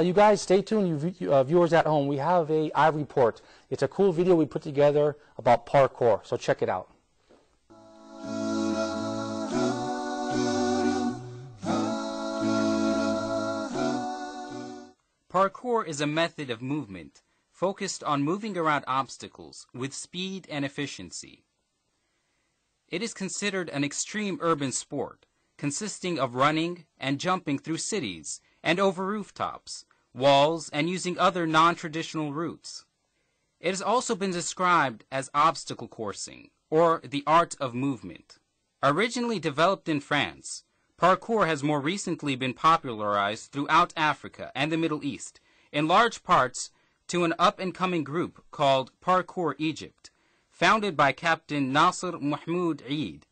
You guys, stay tuned, viewers at home. We have a iReport. It's a cool video we put together about parkour, so check it out. Parkour is a method of movement focused on moving around obstacles with speed and efficiency. It is considered an extreme urban sport, consisting of running and jumping through cities and over rooftops, walls, and using other non-traditional routes. It has also been described as obstacle coursing, or the art of movement. Originally developed in France, parkour has more recently been popularized throughout Africa and the Middle East, in large parts to an up-and-coming group called Parkour Egypt, founded by Captain Nasser Mahmoud Eid.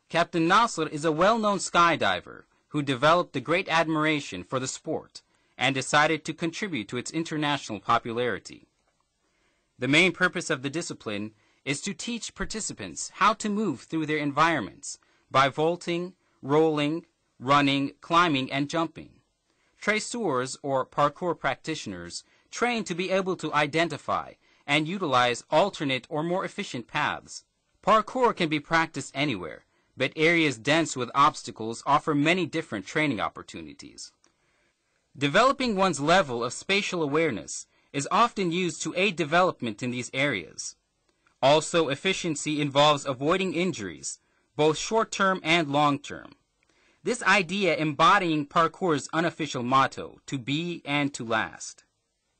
Captain Nasser is a well-known skydiver who developed a great admiration for the sport and decided to contribute to its international popularity. The main purpose of the discipline is to teach participants how to move through their environments by vaulting, rolling, running, climbing, and jumping. Traceurs, or parkour practitioners, train to be able to identify and utilize alternate or more efficient paths. Parkour can be practiced anywhere, but areas dense with obstacles offer many different training opportunities. Developing one's level of spatial awareness is often used to aid development in these areas. Also, efficiency involves avoiding injuries, both short-term and long-term. This idea embodying parkour's unofficial motto, to be and to last.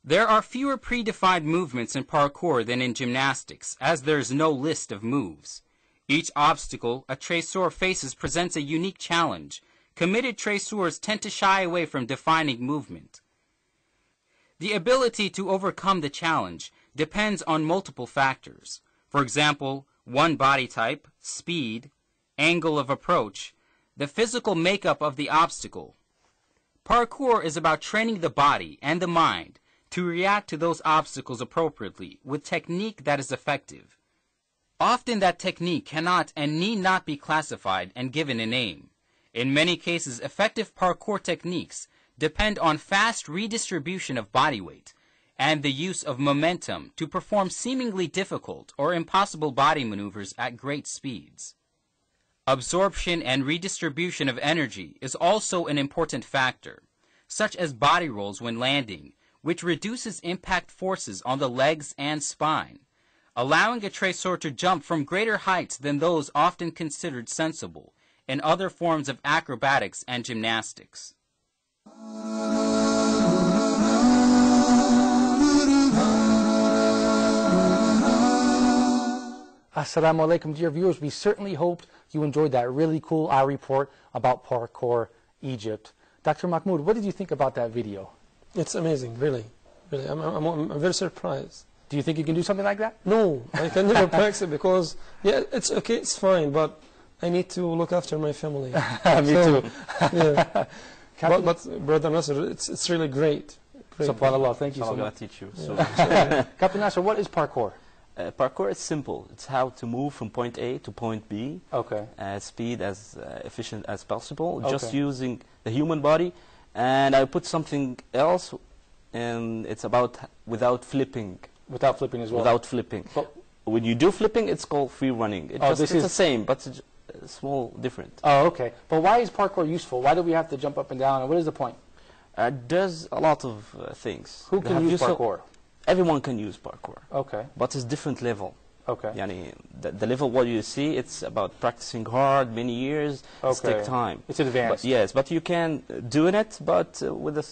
There are fewer predefined movements in parkour than in gymnastics, as there is no list of moves. Each obstacle a traceur faces presents a unique challenge. Committed traceurs tend to shy away from defining movement. The ability to overcome the challenge depends on multiple factors. For example, one body type, speed, angle of approach, the physical makeup of the obstacle. Parkour is about training the body and the mind to react to those obstacles appropriately with technique that is effective. Often that technique cannot and need not be classified and given a name. In many cases, effective parkour techniques depend on fast redistribution of body weight and the use of momentum to perform seemingly difficult or impossible body maneuvers at great speeds. Absorption and redistribution of energy is also an important factor, such as body rolls when landing, which reduces impact forces on the legs and spine, allowing a traceur to jump from greater heights than those often considered sensible in other forms of acrobatics and gymnastics. Assalamu alaikum, dear viewers. We certainly hoped you enjoyed that really cool iReport about Parkour Egypt. Dr. Mahmoud, what did you think about that video? It's amazing, really. Really, I'm very surprised. Do you think you can do something like that? No, I can never practice it because, yeah, it's okay, it's fine, but I need to look after my family. Me too. Yeah. but Brother Nasser, it's really great. SubhanAllah, thank you so I'm going much. to teach you. So. Captain Nasser, what is parkour? Parkour is simple. It's how to move from point A to point B. Okay. As speed as efficient as possible, just Okay. using the human body. And I put something else, and it's about without flipping. Without flipping as well? Without flipping. But when you do flipping, it's called free running. It's the same, but it's small different. Oh, okay. But why is parkour useful? Why do we have to jump up and down? And what is the point? There's a lot of things. Who can use parkour? Everyone can use parkour. Okay. But it's different level. Okay. Yani, the level what you see, it's about practicing hard, many years, it's take time. It's advanced. But yes, but you can do it, but with a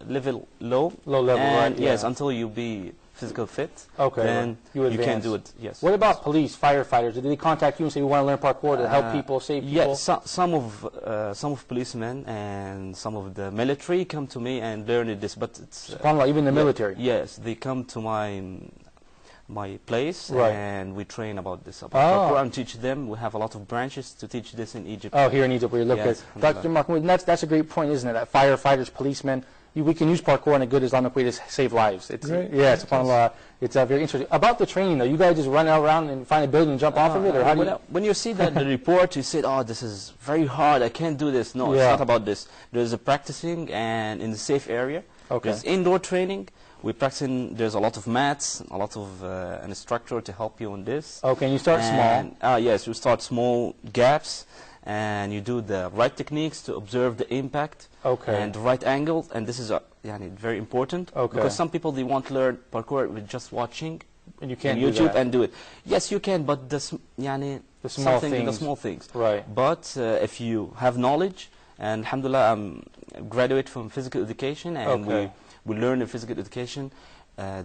level low. Low level, and right? yes, Yeah. until you be physical fit. Okay. Then you can do it. Yes. What about police, firefighters? Did they contact you and say we want to learn parkour to help people, save people? Yeah, some of policemen and some of the military come to me and learn this, but it's SubhanAllah, even the military. Yes, they come to my place, Right. and we train about this, about Oh. parkour, and teach them. We have a lot of branches to teach this in Egypt. Oh, here in Egypt, where you look Yes, at Dr. Mahmoud, that's a great point, isn't it? That firefighters, policemen, we can use parkour in a good Islamic way to save lives. It's, Great. Yeah, SubhanAllah, it's very interesting. About the training, though, you guys just run around and find a building and jump off of it, or how do you? When you see that the report, you say, "Oh, this is very hard. I can't do this." No, Yeah. it's not about this. There's a practicing and in the safe area. Okay. There's indoor training. We practice. There's a lot of mats, a lot of an instructor to help you on this. Okay, and you start small. Yes, you start small gaps, and you do the right techniques to observe the impact. Okay. And the right angle, and this is very important. Okay. Because some people, they want to learn parkour with just watching And you can't on do YouTube that. and do it. Yes, you can, but the small things. The small things. Right. But if you have knowledge, and alhamdulillah, I'm a graduate from physical education, and Okay. we learn in physical education.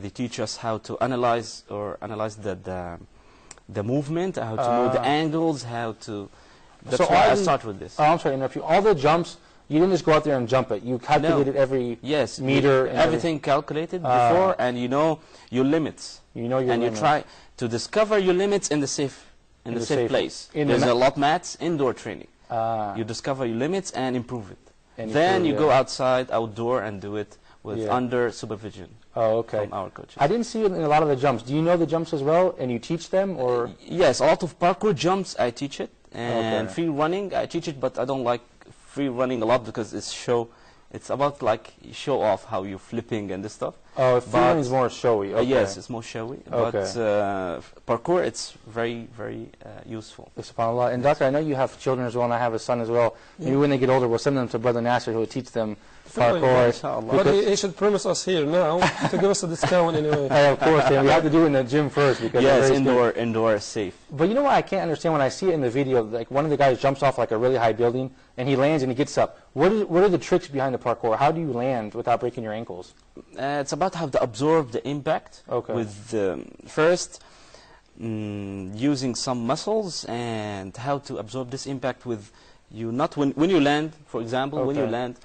They teach us how to analyze the movement, how to know the angles, how to. That's So why I all the- start with this. Oh, I'm sorry to interrupt you. All the jumps, you didn't just go out there and jump it. You calculated every Yes, meter and everything calculated before, and you know your limits. You know your and limits. you try to discover your limits in the safe the safe safe- place. in the There's ma- a lot mats, indoor training. Ah. You discover your limits and improve it. And Then improve, you yeah. go outside, outdoor, and do it with Yeah. under supervision Oh, okay. from our coaches. I didn't see it in a lot of the jumps. Do you know the jumps as well, and you teach them, or? Yes, a lot of parkour jumps I teach it, and Okay. free running I teach it, but I don't like free running a lot because it's about like show off how you're flipping and this stuff. Oh, free But- running is more showy. Okay. Yes, it's more showy, but parkour it's very useful. SubhanAllah. And doctor, I know you have children as well, and I have a son as well. Maybe when they get older, we'll send them to Brother Nasser, who will teach them parkour. Inshallah. But he should promise us here now to give us a discount anyway. Of course, and we have to do it in the gym first because Yes, they're very scared. indoor is safe. But you know what I can't understand when I see it in the video? Like one of the guys jumps off like a really high building, and he lands and he gets up. What are the tricks behind the parkour? How do you land without breaking your ankles? It's about how to absorb the impact Okay. with first using some muscles and how to absorb this impact with you not when you land, for example, when you Okay. land,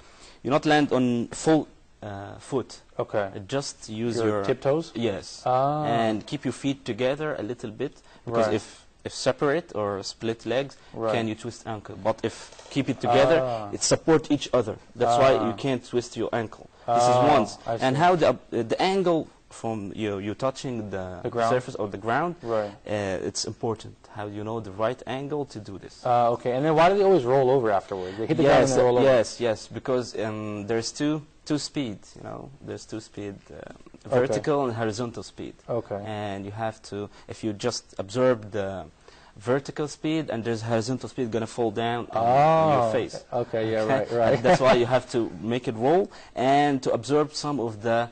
you not land on full foot. Okay. Just use Your tiptoes? Yes. Ah. And keep your feet together a little bit because Right. if separate or split legs, Right. can you twist ankle? But if keep it together, it support each other. That's why you can't twist your ankle. This is once. I And see. how the angle from you touching the ground? surface of the ground, Right. it's important. How you know the right angle to do this. Okay. And then why do they always roll over afterwards? They hit the ground and they roll over. Yes, because there's two speeds. You know, there's two speed, vertical and horizontal speed. Okay. And you have to, if you just observe the vertical speed and there's horizontal speed gonna fall down on your face. Okay. Yeah. Okay? Right. And that's why you have to make it roll and to absorb some of the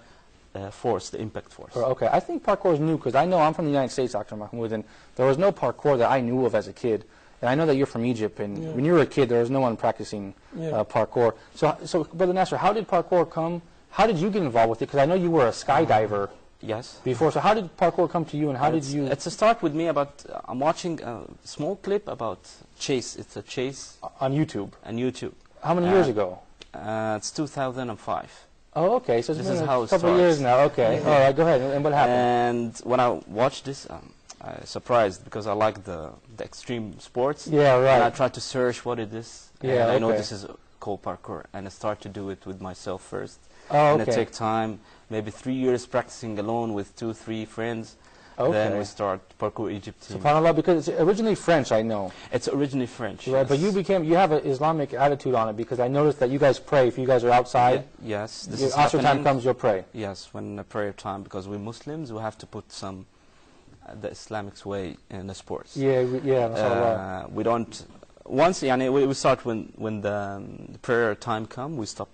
force, the impact force. Okay, I think parkour is new because I know I'm from the United States, Dr. Mahmoud, and there was no parkour that I knew of as a kid. And I know that you're from Egypt, and when you were a kid, there was no one practicing parkour. So, Brother Nasser, how did parkour come? How did you get involved with it? Because I know you were a skydiver Yes. before. So how did parkour come to you, and how did you? It's a start with me about, I'm watching a small clip about chase. It's a chase On YouTube. on YouTube. How many years ago? It's 2005. Oh, okay. So it's This been is a how it couple of years starts. now. Okay. All right. Go ahead. And what happened? And when I watched this, I was surprised because I like the extreme sports. Yeah. And I Right. tried to search what it is. Yeah, And I know okay. this is called parkour. And I start to do it with myself first. Oh, And it okay. take time, maybe 3 years practicing alone with 2-3 friends. Okay. Then we start Parkour Egypt team. SubhanAllah, because it's originally French, I know. It's originally French. Right, but you have an Islamic attitude on it because I noticed that you guys pray. If you guys are outside, Yes, this your is Asr time happening. comes, you'll pray. Yes, when the prayer time, because we're Muslims, we have to put some the Islamic way in the sports. Yeah, mashallah. We don't. Once, we start when the prayer time come. We stop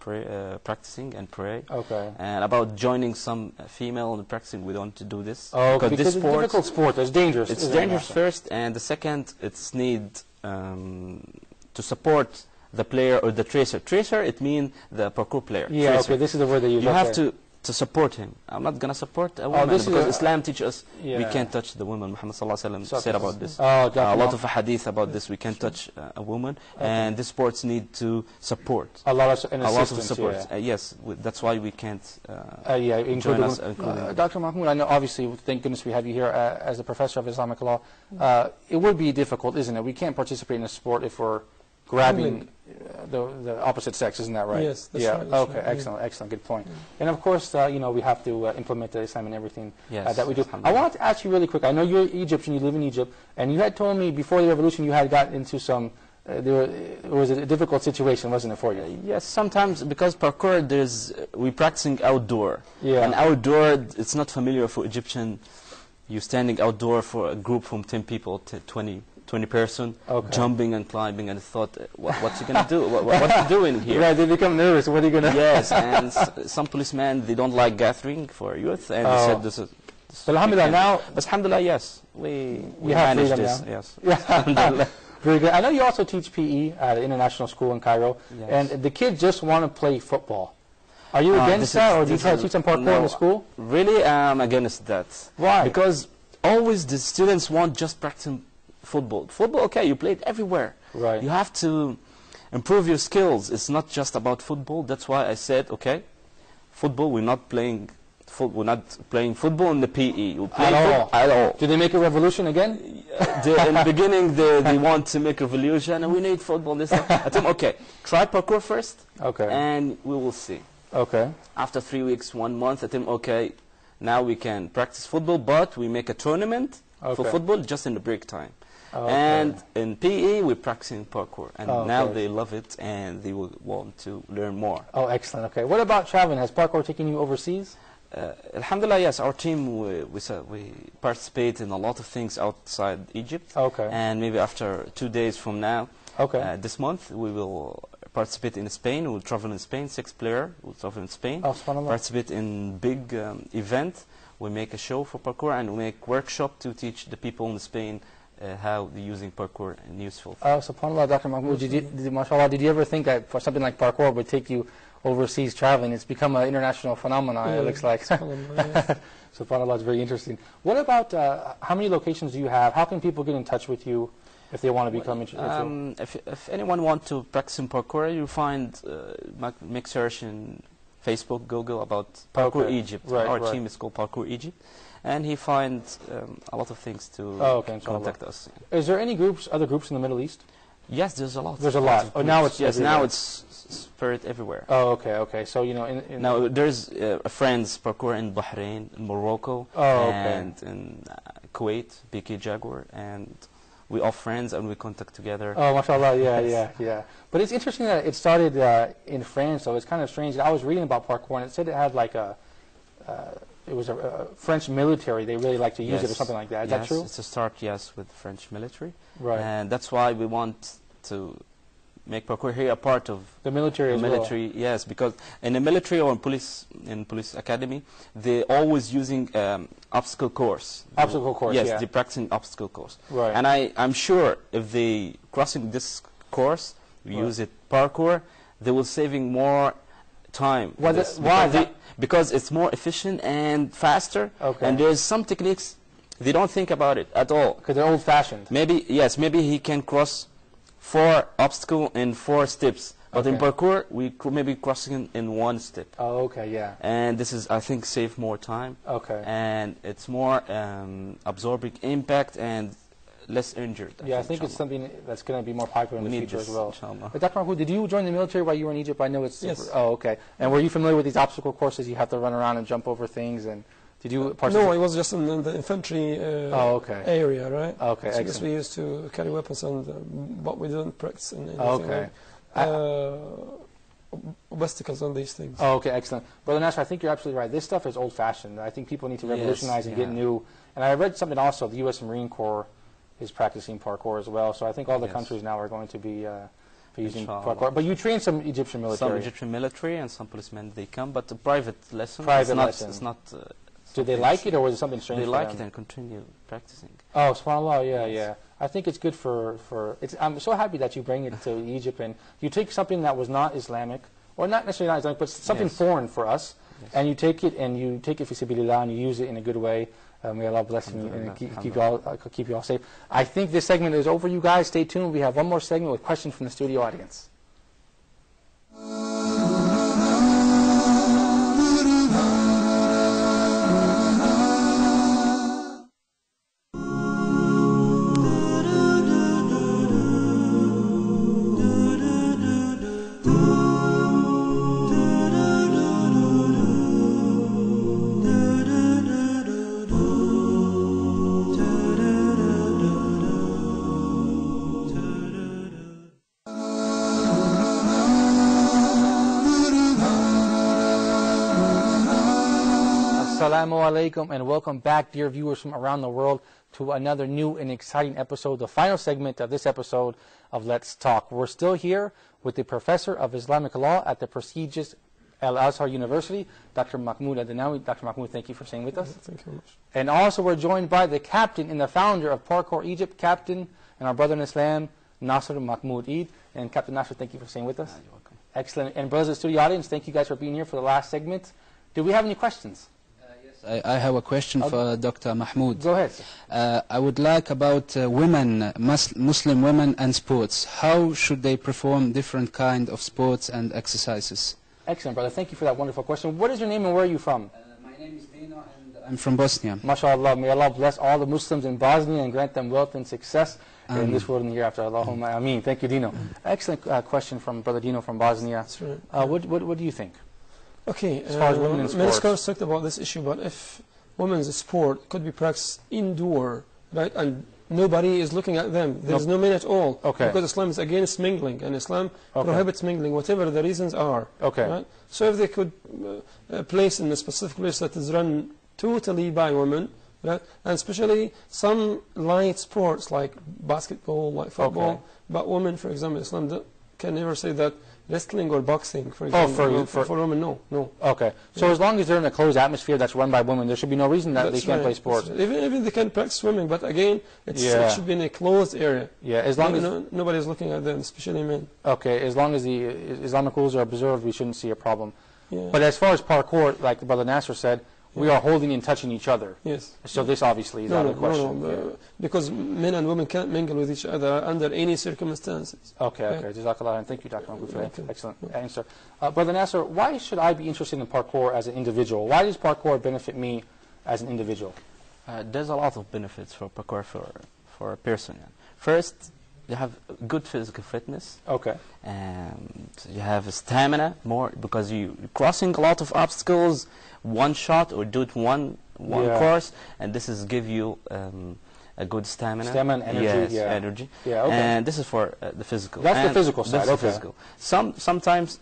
practicing and pray. Okay. And about joining some female and practicing, we don't do this. Oh, because this it's a sport, difficult sport. It's dangerous. it's isn't it, dangerous Nasser? first, and the second, it's need to support the player or the tracer. Tracer, it means the parkour player. Yeah, Tracer. okay, this is the word they use. You have okay. to support him. I'm not going to support a woman this is because a- Islam teaches us we Yeah. can't touch the woman. Muhammad sallallahu alaihi wasallam said about this. Oh, A definitely. lot of hadith about this. We can't touch a woman, and the sports need to support. A lot of A lot of assistance, support. yeah. Yes, that's why we can't. Yeah, Join us, Dr. Mahmoud, I know obviously, thank goodness we have you here as a professor of Islamic law. It would be difficult, isn't it? We can't participate in a sport if we're grabbing the opposite sex, isn't that right? Yes, that's yeah. right, that's Okay, right, yeah. excellent, good point. And of course, we have to implement the Islam in everything Yes, that we do. I alhamdulillah. wanted to ask you really quick. I know you're Egyptian, you live in Egypt, and you had told me before the revolution you had gotten into some it was a difficult situation, wasn't it, for you? Yes, sometimes because parkour, we're practicing outdoor. Yeah. And outdoor, it's not familiar for Egyptian. You're standing outdoor for a group from 10 people, 20 person, Okay. jumping and climbing, and thought, what's he gonna do? What's he doing here? Right, they become nervous. What are you gonna? Yes, and some policemen, they don't like gathering for youth, and they said this is. But alhamdulillah, now, but alhamdulillah, yes, we have managed freedom this. now. Yes. Yeah. Very good. I know you also teach PE at an international school in Cairo, Yes. and the kids just want to play football. Are you against this that, is- or do you this try to is- teach them parkour no, in the school? Really, I'm against that. Why? Because always the students want just practicing football. Football, okay, you play it everywhere. Right. You have to improve your skills. It's not just about football. That's why I said, okay, football, we're not playing football in the PE. We're playing at all. Did they make a revolution again? In the beginning, they want to make a revolution, and we need football. This, that. I told them, okay, try parkour first, Okay. and we will see. Okay. After 3 weeks, 1 month, I think, okay, now we can practice football, but we make a tournament for Okay. football just in the break time. Okay. And in PE, we're practicing parkour, and Okay. now they love it, and they will want to learn more. Oh, excellent. Okay. What about traveling? Has parkour taken you overseas? Alhamdulillah, yes, our team, we participate in a lot of things outside Egypt. Okay. And maybe after 2 days from now, Okay. this month, we will participate in Spain. We'll travel in Spain, 6 players will travel in Spain. Oh, subhanallah. Participate in big event. We make a show for parkour, and we make workshop to teach the people in Spain how they're using parkour and useful. Oh, subhanallah, Dr. Mahmoud, mashallah, did you ever think that for something like parkour would take you overseas traveling? It's become an international phenomenon, it looks like. SubhanAllah, it's very interesting. What about, how many locations do you have? How can people get in touch with you if they want to become interested? If anyone wants to practice in parkour, you find, make search in Facebook, Google about Parkour Okay. Egypt. Right, Our right. team is called Parkour Egypt. And he finds a lot of things to contact us. Is there any groups, other groups in the Middle East? Yes, there's a lot. There's a lot. Oh, now it's yes, everywhere. now it's spread everywhere. Oh, okay, okay. So, you know, in Now there's a friends parkour in Bahrain, in Morocco, Oh, okay. and in Kuwait, BK Jaguar, and we all friends and we contact together. Oh, mashallah, yeah, Yes. yeah. But it's interesting that it started in France, so it's kind of strange. I was reading about parkour, and it said it had like it was a French military. They really like to use it or something like that. Is that true? It's a start, yes, with the French military. Right. And that's why we want to make parkour here a part of The military the as military. Yes, because in the military or in police academy, they're always using obstacle course. Obstacle course, Yes, yeah. they're practicing obstacle course. Right. And I'm sure if they crossing this course, we use it parkour, they will saving more time. Why This- why? because because it's more efficient and faster. Okay. And there's some techniques they don't think about it at all. Because they're old-fashioned. Maybe yes, maybe he can cross 4 obstacles in 4 steps. But in Okay. parkour, we maybe crossing in 1 step. Oh, okay, yeah. And this is, I think, save more time. Okay. And it's more absorbing impact and less injured. Yeah, I think it's something that's going to be more popular in We the need future this, as well. inshallah. But Dr. Mahmoud, did you join the military while you were in Egypt? I know it's Yes. Oh, okay. And were you familiar with these obstacle courses? You have to run around and jump over things, and did you participate? No, I was just in the infantry okay. area, right? Okay, So yes, excellent. we used to carry weapons, and but we didn't practice in anything Okay. like, obstacles on these things. Oh, okay, excellent. Brother Nasser, I think you're absolutely right. This stuff is old-fashioned. I think people need to Yes, revolutionize and get yeah. new. And I read something also, the U.S. Marine Corps is practicing parkour as well. So I think all the Yes. countries now are going to be using Inshallah. parkour. But you train some Egyptian military. Some Egyptian military and some policemen, they come, but the private lesson, Private lesson. it's not Do they like it, or was it something strange they for like them? it and continue practicing. Oh, subhanAllah, yeah, Yes. yeah. I think it's good for it's. I'm so happy that you bring it to Egypt, and you take something that was not Islamic, or not necessarily not Islamic, but something Yes. foreign for us, Yes. and you take it fi sabilillah, and you use it in a good way. May Allah bless you and Alhamdulillah, keep you all safe. I think this segment is over, you guys. Stay tuned. We have one more segment with questions from the studio audience. Assalamu alaikum and welcome back, dear viewers from around the world, to another new and exciting episode, the final segment of this episode of Let's Talk. We're still here with the Professor of Islamic Law at the prestigious Al-Azhar University, Dr. Mahmoud Adnawi. Dr. Mahmoud, thank you for staying with us. Thank you very much. And also we're joined by the captain and the founder of Parkour Egypt, Captain and our brother in Islam, Nasser Mahmoud Eid. And Captain Nasser, thank you for staying with us. You're welcome. Excellent. And brothers of the studio audience, thank you guys for being here for the last segment. Do we have any questions? Yes, I have a question for Dr. Mahmoud. Go ahead, sir. I would like about women, Muslim women and sports. How should they perform different kind of sports and exercises? Excellent, brother. Thank you for that wonderful question. What is your name and where are you from? My name is Dino and I'm from Bosnia. MashaAllah. May Allah bless all the Muslims in Bosnia and grant them wealth and success in this world and the hereafter. Allahumma ameen. Thank you, Dino. Excellent question from Brother Dino from Bosnia. That's right. What do you think? Okay, As far as women in many sports. scholars talked about this issue, but if women's sport could be practiced indoor, right, and nobody is looking at them, there's no men at all, Okay. because Islam is against mingling, and Islam prohibits mingling, whatever the reasons are. Okay. Right? So if they could place in a specific place that is run totally by women, right, and especially some light sports like basketball, like football, Okay. but women, for example, Islam can never say that wrestling or boxing, for example, for women, no. Okay. So as long as they're in a closed atmosphere that's run by women, there should be no reason that they can't play sports. Even they can practice swimming, but again, it should be in a closed area. Yeah, as long as nobody's looking at them, especially men. Okay, as long as the Islamic rules are observed, we shouldn't see a problem. Yeah. But as far as parkour, like Brother Nasser said, we are holding and touching each other. Yes. So this obviously is out of the question. No, because men and women can't mingle with each other under any circumstances. Okay. Jazakallah, and thank you, Dr. Mahmoud, for that excellent answer. Brother Nasser, why should I be interested in parkour as an individual? Why does parkour benefit me as an individual? There's a lot of benefits for parkour for a person. First, you have good physical fitness. Okay. And you have stamina more because you're crossing a lot of obstacles, one shot or do it one course, and this is give you a good stamina. Stamina and energy. Yes, energy. Yeah, okay. And this is for the physical. That's the physical side. That's the physical. Sometimes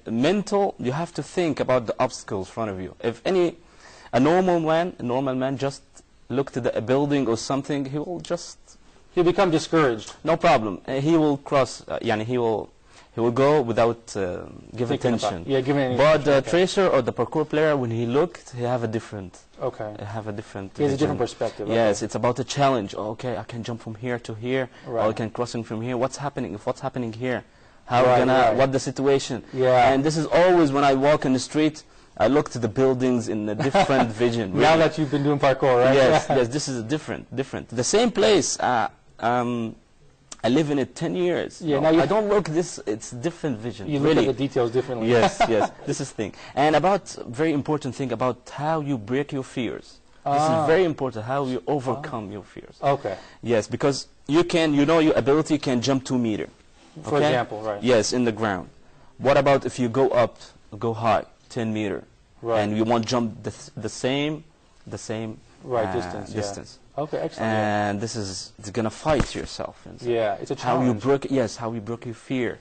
mental. You have to think about the obstacles in front of you. If a normal man just look to a building or something, he will just. He'll become discouraged. No problem. He will cross. He will go without give attention. Giving any But the tracer or the parkour player, when he looked, he have a different. Okay. He has a different perspective. Yes, it's about a challenge. Oh, okay, I can jump from here to here. Right. Or I can crossing from here. What's happening? If what's happening here, what the situation? Yeah. And this is always when I walk in the street. I look to the buildings in a different vision. Really. Now that you've been doing parkour, right? Yes, this is different. The same place. I live in it 10 years. Yeah, I don't look this. It's different vision. You look at the details differently. Yes. This is thing. And very important thing about how you break your fears. This is very important. How you overcome your fears. Okay. Yes, because you your ability can jump 2 meters. Okay? For example, right? Yes, in the ground. What about if you go high, 10 meters, right, and you want to jump the same distance. Distance. Okay, excellent. And it's gonna fight yourself. Yeah, it's a challenge. How you broke your fear,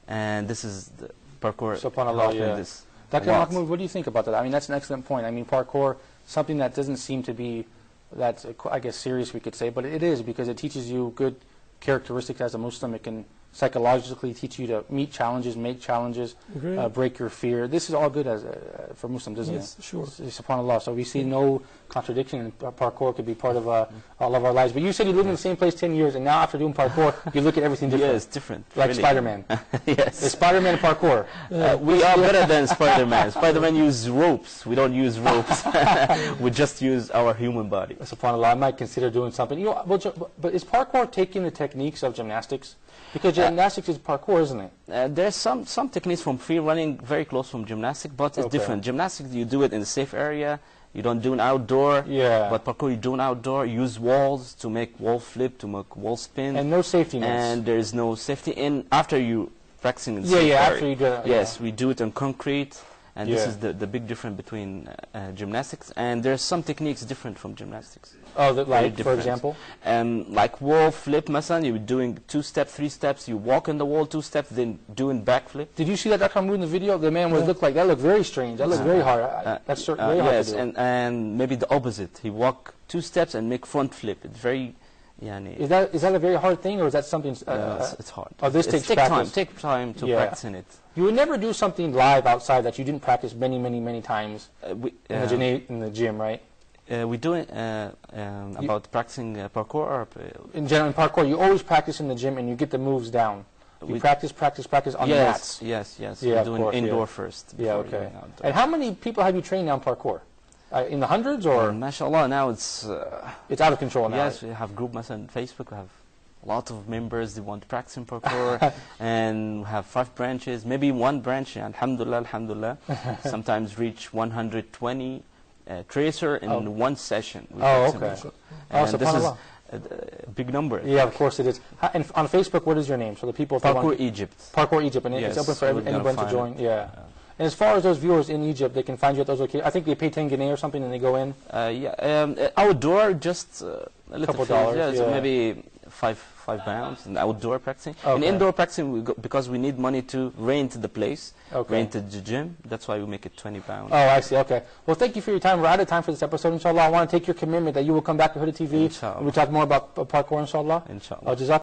and this is the parkour. SubhanAllah, yeah. This Dr. Mahmoud, what do you think about that? I mean, that's an excellent point. I mean, parkour, something that doesn't seem to be that, I guess, serious, we could say, but it is because it teaches you good characteristics as a Muslim. It can psychologically teach you to meet challenges, make challenges, break your fear. This is all good for Muslims, isn't it? Yes, sure. SubhanAllah. So we see no contradiction, and parkour could be part of all of our lives. But you said you lived in the same place 10 years, and now after doing parkour, you look at everything different. Yes, different. Like really. Spider-Man. Yes. Is Spider-Man parkour? We are better than Spider-Man. Spider-Man uses ropes. We don't use ropes. We just use our human body. SubhanAllah, I might consider doing something. But is parkour taking the techniques of gymnastics? Because gymnastics is parkour, isn't it? There's some techniques from free running very close from gymnastics, but it's different. Gymnastics, you do it in a safe area. You don't do an outdoor. Yeah. But parkour, you do an outdoor. You use walls to make wall flip, to make wall spin. And no safety nets. And there is no safety. And after you practicing in safe area. After you do it. Yes, we do it on concrete. And this is the big difference between gymnastics. And there's some techniques different from gymnastics. Oh, like, for example? Like wall flip, مثلا, you're doing 2 steps, 3 steps, you walk on the wall 2 steps, then doing backflip. Did you see that Dr. Mahmoud in the video? The man would look like, that looked very strange. That looked very hard. That's very hard to do. Yes, and maybe the opposite. He walk 2 steps and make front flip. It's very... Is that a very hard thing, or is that something... it's hard. Oh, this takes practice. Take time to practice in it. You would never do something live outside that you didn't practice many, many, many times in the gym, right? We do it about practicing parkour? Or, in general, in parkour, you always practice in the gym and you get the moves down. You practice on the mats. Yes. Yeah, we're doing indoor first. Yeah, okay. And how many people have you trained now in parkour? In the hundreds, or? MashaAllah, now it's out of control now. Yes, we have group on Facebook. We have a lot of members. They want to practice in parkour, and we have 5 branches. Maybe 1 branch, alhamdulillah, sometimes reach 120 tracer in 1 session. Oh, okay. And this is a big number. Yeah, of course it is. And on Facebook, what is your name? So the people... Parkour Egypt. Parkour Egypt, and it's open for anyone to join. Yeah. And as far as those viewers in Egypt, they can find you at those locations. I think they pay 10 guinea or something and they go in. Outdoor, just a couple dollars. So maybe five pounds in outdoor practicing. Okay. In indoor practicing, because we need money to rent the place, rent the gym. That's why we make it 20 pounds. Oh, I see. Okay. Well, thank you for your time. We're out of time for this episode. Inshallah, I want to take your commitment that you will come back to Huda TV. Inshallah. And we'll talk more about parkour, inshallah. Inshallah.